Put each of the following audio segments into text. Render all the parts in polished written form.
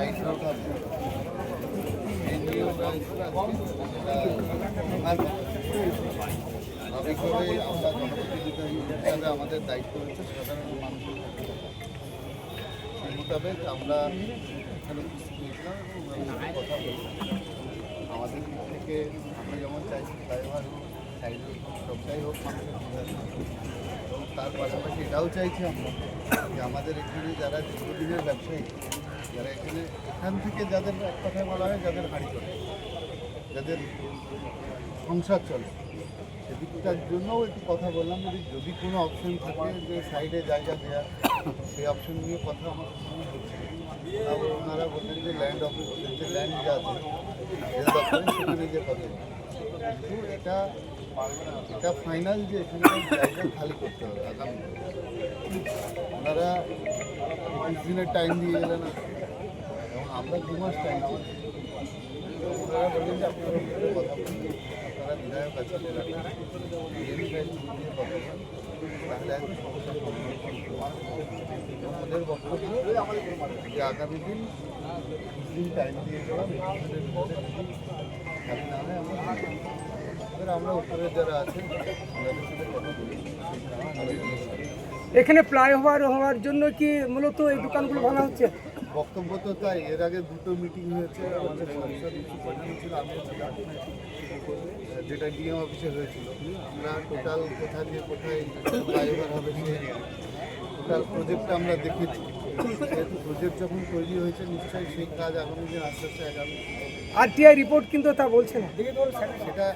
Side road হবে স্বাভাবিকভাবে আমরা জনপ্রতিনিধি হিসাবে আমাদের দায়িত্ব হচ্ছে সাধারণ মানুষের সেই মোতাবেক আমরা এখানে উপস্থিত হয়েছিলাম এবং কথা বলি আমাদের দিক থেকে আমরা যেমন চাইছি ফ্লাইওভার হোক সাইড রোড হোক সবটাই হোক মানুষের সুবিধা এবং তার পাশাপাশি এটাও চাইছি আমরা যে আমাদের এখানে যারা দীর্ঘদিনের ব্যবসায়ী যারা এখান থেকে যাদের এক কথায় বলা হয় যাদের হাঁড়ি চলে যাদের সংসার চলে সেদিকটার জন্যও একটু কথা বললাম যদি কোনো অপশন থাকে যে সাইডে জায়গা দেওয়া সেই অপশন নিয়ে কথা আমাদের সঙ্গে হচ্ছে তারপর ওনারা বললেন যে ল্যান্ড অফিস যে ল্যান্ড যা আছে সেখানে যে কথা কিন্তু এটা ফাইনাল যে এখানে জায়গা খালি করতে হবে আগামী ওনারা 21 দিনের টাইম দিয়ে গেলেন এবং আমরা 2 মাস টাইম দিই ওনারা বললেন যে আপনারা কথা বলুন আপনারা বিধায়ক আছেন এলাকায় কথা বলেন তাহলে একটু সমস্যার সম্মুখীন ওদের বক্তব্য যে আগামী দিন 20 দিন টাইম দিয়ে গেলাম খালি না হয় আমরা উপরে যারা আছেন ওনাদের সাথে কথা বলি এখানে ফ্লাইওভার হওয়ার জন্য কি মূলত এই দোকানগুলো ভাঙা হচ্ছে? বক্তব্য তো তাই। এর আগে 2টো মিটিং হয়েছে আমাদের সংসদ ছিল আমি যেটা ডিএম অফিসে হয়েছিল আমরা টোটাল কোথা দিয়ে কোথায় ফ্লাইওভার হবে সেই টোটাল প্রজেক্টটা আমরা দেখেছি। যেহেতু প্রজেক্ট যখন তৈরি হয়েছে নিশ্চয়ই সেই কাজ আগামী দিন আস্তে আস্তে আগামী আরটিআই রিপোর্ট কিন্তু তা বলছে না সেটা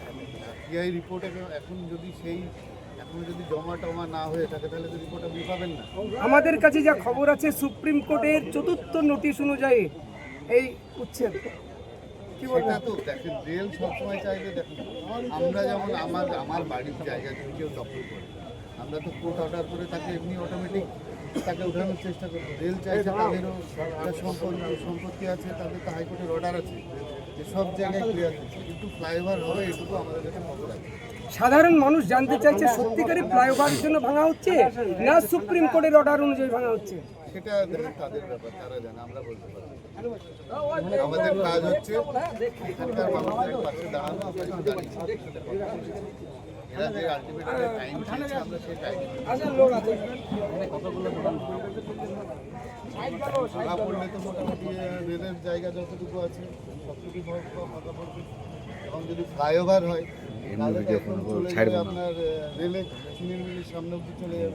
আরটিআই রিপোর্ট এখন যদি সেই এখন যদি জমা টমা না হয়ে থাকে তাহলে তো রিপোর্ট আপনি পাবেন না। আমাদের কাছে যা খবর আছে সুপ্রিম কোর্টের 4র্থ নোটিশ অনুযায়ী এই উচ্ছেদ কি বলবো তো দেখেন রেল সবসময় চাইলে দেখেন আমরা যেমন আমার বাড়ির জায়গা যদি কেউ দখল করে আমরা তো কোর্ট অর্ডার করে তাকে এমনি অটোমেটিক তাকে উঠানোর চেষ্টা করবো। রেল চাইছে তাদেরও সম্পত্তি আছে তাদের তো হাইকোর্টের অর্ডার আছে যে সব জায়গায় ক্লিয়ার হচ্ছে কিন্তু ফ্লাইওভার হবে এটুকু আমাদের কাছে খবর আছে। সাধারণ মানুষ জানতে চাইছে সত্যিকারই ফ্লাইওভারের জন্য ভাঙা হচ্ছে না সুপ্রিম কোর্টের অর্ডার অনুযায়ী ভাঙা হচ্ছে? সেটা তাদের ব্যাপার, তারা জানে, আমরা বলতে পারি। আমাদের কাজ হচ্ছে এখানকার মানুষের পাশে দাঁড়ানো। আমরা যদি দাঁড়িয়েছি এরা যে আলটিমেট টাইম চেয়েছে আমরা সেই টাইম না পড়লে তো মোটামুটি রেলের জায়গা যতটুকু আছে সবটুকু ফাঁকা পড়বে এবং যদি ফ্লাইওভার হয় তাহলে চলে যাবে আপনার রেলে চিনির মিলের সামনে অব্দি চলে যাবে।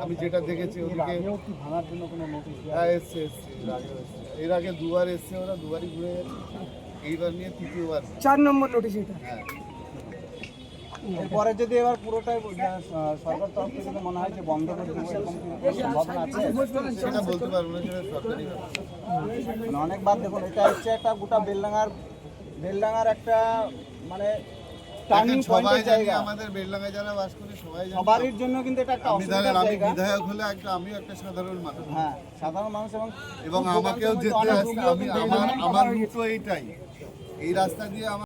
আমি যেটা দেখেছি ওদিকে ভাঙার জন্য কোনো নোটিশ এসছে এর আগে 2বার এসছে, ওরা 2বারই ঘুরে গেছে, এইবার নিয়ে 3য় বার 4 নম্বর নোটিশ এটা। হ্যাঁ এরপরে যদি এবার পুরোটাই সরকার তরফ থেকে যদি মনে হয় যে বন্ধ করে দেবো এরকম সম্ভাবনা আছে সেটা বলতে পারবো না, সেটা সরকারি ব্যাপার। মানে অনেকবার দেখুন এটা হচ্ছে একটা গোটা বেলডাঙ্গার একটা মানে টার্নিং পয়েন্টের জায়গা। আমাদের বেলডাঙ্গায় যারা বাস করে সবাই জানে, সবারই জন্য কিন্তু এটা একটা অসুবিধার আমি জায়গা। বিধায়ক হলে আমিও একটা সাধারণ মানুষ, হ্যাঁ সাধারণ মানুষ এবং আমাকেও যেতে আসতে আমার রুটও এইটাই, এই রাস্তা দিয়ে আমার